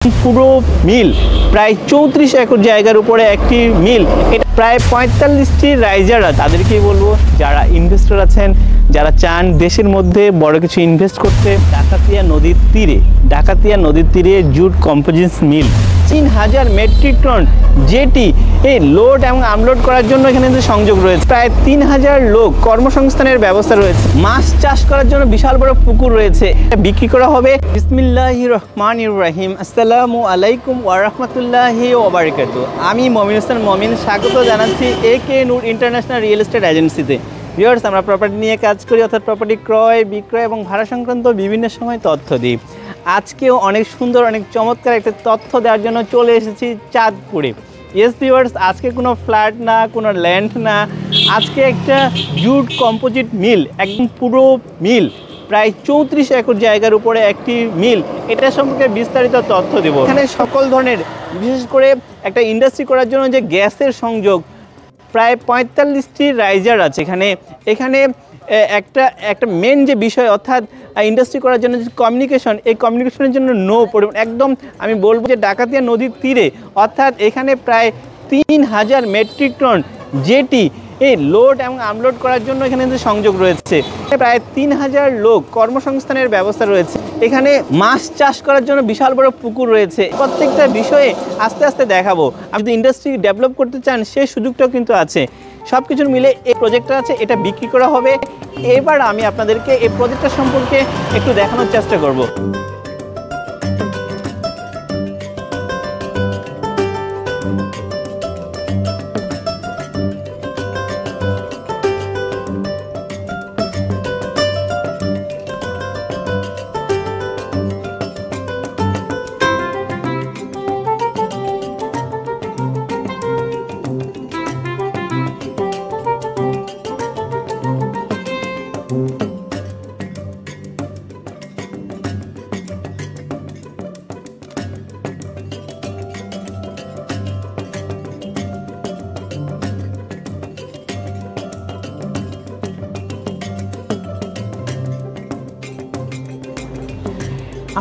পুরো মিল প্রায় 34 একর জায়গার উপরে একটি মিল। এটা প্রায় 45টি রাইজাররা, তাদেরকেই বলবো যারা ইনভেস্টর আছেন, যারা চান দেশের মধ্যে বড় কিছু ইনভেস্ট করতে। ডাকাতিয়া নদীর তীরে জুট কম্পোজিটস মিল 3000 মেট্রিক টন যেটি এই লোড এবং আনলোড করার জন্য এখানে সংযোগ রয়েছে। প্রায় 3000 লোক কর্মসংস্থানের ব্যবস্থা রয়েছে। মাছ চাষ করার জন্য বিশাল বড় পুকুর রয়েছে। বিক্রি করা হবে। বিসমিল্লাহির রহমানির রহিম। আসসালামু আলাইকুম ওয়া রাহমাতুল্লাহি ওয়া বারাকাতুহু। আমি মমিন হোসেন মমিন, স্বাগত জানাচ্ছি একে নূর ইন্টারন্যাশনাল রিয়েল এস্টেট এজেন্সিতে। ভিউয়ার্স, আমরা প্রপার্টি নিয়ে কাজ করি, অর্থাৎ প্রপার্টি ক্রয় বিক্রয় এবং ভাড়া সংক্রান্ত বিভিন্ন সময় তথ্য দিই। আজকেও অনেক সুন্দর, অনেক চমৎকার একটা তথ্য দেওয়ার জন্য চলে এসেছি চাঁদপুরে। ইয়েস ভিউয়ার্স, আজকে কোনো ফ্ল্যাট না, কোনো ল্যান্ড না, আজকে একটা জুট কম্পোজিট মিল, একদম পুরো মিল, প্রায় 34 একর জায়গার উপরে একটি মিল। এটা সম্পর্কে বিস্তারিত তথ্য দেব। এখানে সকল ধরনের, বিশেষ করে একটা ইন্ডাস্ট্রি করার জন্য যে গ্যাসের সংযোগ, প্রায় 45টি রাইজার আছে এখানে একটা মেন যে বিষয়, অর্থাৎ ইন্ডাস্ট্রি করার জন্য যে কমিউনিকেশন, এই কমিউনিকেশনের জন্য একদম আমি বলবো যে ডাকাতিয়া নদীর তীরে, অর্থাৎ এখানে প্রায় 3000 মেট্রিক টন যেটি এই লোড এবং আনলোড করার জন্য এখানে সংযোগ রয়েছে। প্রায় 3000 লোক কর্মসংস্থানের ব্যবস্থা রয়েছে। এখানে মাছ চাষ করার জন্য বিশাল বড় পুকুর রয়েছে। প্রত্যেকটা বিষয়ে আস্তে আস্তে দেখাবো। আপনি যদি ইন্ডাস্ট্রি ডেভেলপ করতে চান, সেই সুযোগটাও কিন্তু আছে। সব কিছুর মিলে এই প্রজেক্টটা আছে, এটা বিক্রি করা হবে। এবার আমি আপনাদেরকে এই প্রজেক্টটা সম্পর্কে একটু দেখানোর চেষ্টা করব।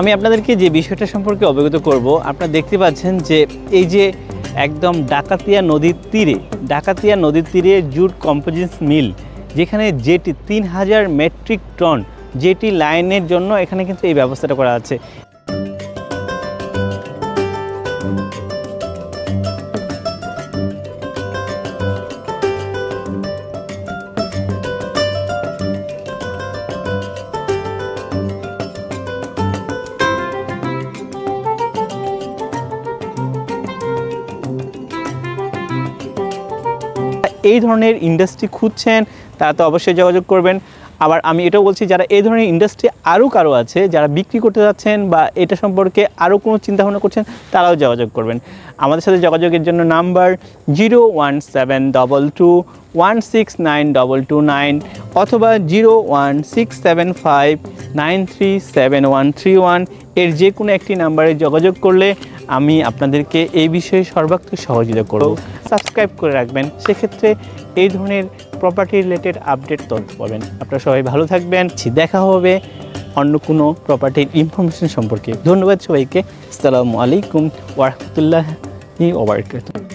আমি আপনাদেরকে যে বিষয়টা সম্পর্কে অবগত করব, আপনারা দেখতে পাচ্ছেন যে এই যে একদম ডাকাতিয়া নদীর তীরে জুট কম্পোজিটস মিল, যেখানে যেটি 3000 মেট্রিক টন যেটি লাইনের জন্য এখানে কিন্তু এই ব্যবস্থাটা করা আছে। এই ধরনের ইন্ডাস্ট্রি খুঁজছেন তারা তো অবশ্যই যোগাযোগ করবেন। আবার আমি এটাও বলছি, যারা এই ধরনের ইন্ডাস্ট্রি আরও কারো আছে, যারা বিক্রি করতে যাচ্ছেন বা এটা সম্পর্কে আরও কোনো চিন্তাভাবনা করছেন, তারাও যোগাযোগ করবেন। আমাদের সাথে যোগাযোগের জন্য নাম্বার 01722169229 অথবা 01675937131। এর যে কোনো একটি নাম্বারে যোগাযোগ করলে আমি আপনাদেরকে এই বিষয়ে সর্বাত্মক সহযোগিতা করব। সাবস্ক্রাইব করে রাখবেন, সেক্ষেত্রে এই ধরনের প্রপার্টি রিলেটেড আপডেট তথ্য পাবেন। আপনারা সবাই ভালো থাকবেন। দেখা হবে অন্য কোনো প্রপার্টির ইনফরমেশন সম্পর্কে। ধন্যবাদ সবাইকে। আসসালামু আলাইকুম ওয়া রাহমাতুল্লাহি ওয়া বারাকাতুহু।